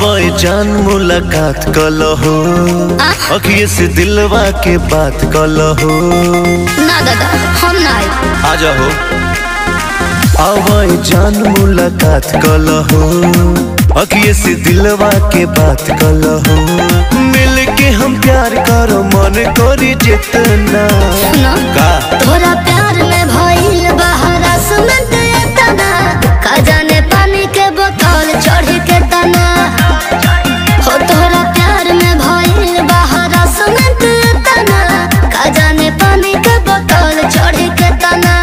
आवै जान मुलाकात कलहो, अखिए से दिलवा के बात कलहो। ना दादा हम ना आ जाओ। आवै जान मुलाकात कलहो, अखिए से दिलवा के बात कलहो। मिल के हम प्यार करो मन करी जितना। का तोरा प्यार में भइल बहरा सुमंत तना, का जाने पानी के बोतल चढ़ के तना। हो तोरा प्यार में भइल बहरा सुमंत तना, का जाने पानी के बोतल चढ़ के तना।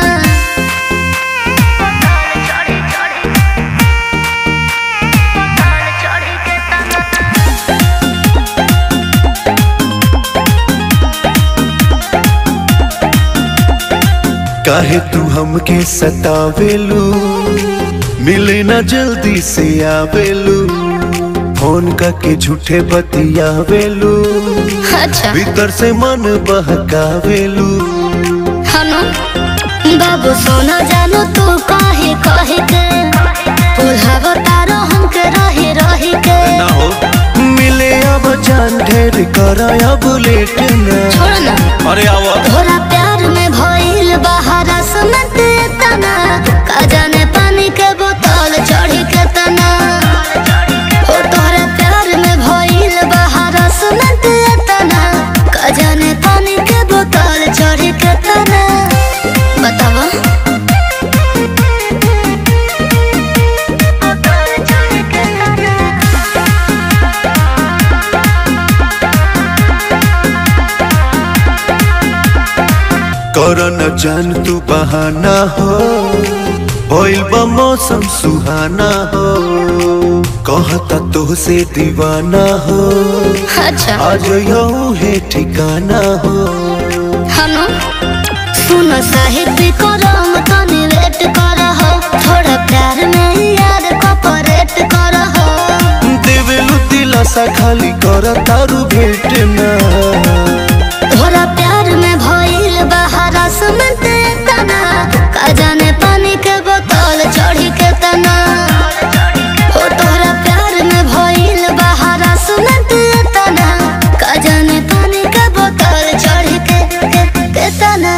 काहे तू हमके सतावेलू, मिले ना जल्दी से आवेलू। फोन करके झूठे बतियावेलू, अच्छा भीतर से मन बहकावेलू। हनु बाबू सोना जानो तू काहे कहे के पुल्हावा तारो हमके रही रही के। ना हो मिले अब जान ढेर करा अब लेट ना। छोड़ ना अरे आवा। तोरा प्यार में भइल बहरा सुमंत तना, का जाने पानी के बोतल चढ़ के तना। हो तोरा प्यार में भइल बहरा सुमंत तना, का जाने पानी के बोतल चढ़ के तना। बतावा करो न जान तू बहाना हो, होइल बा मौसम सुहाना हो। कहता तो से दीवाना हो, अच्छा आज यू है ठिकाना हो। हनु सुनो साहिब करम तनी वेट कर हो, थोड़ा प्यार में यार कोऑपरेट कर हो। देवेलू दिलासा खाली कर तारू भेट ना।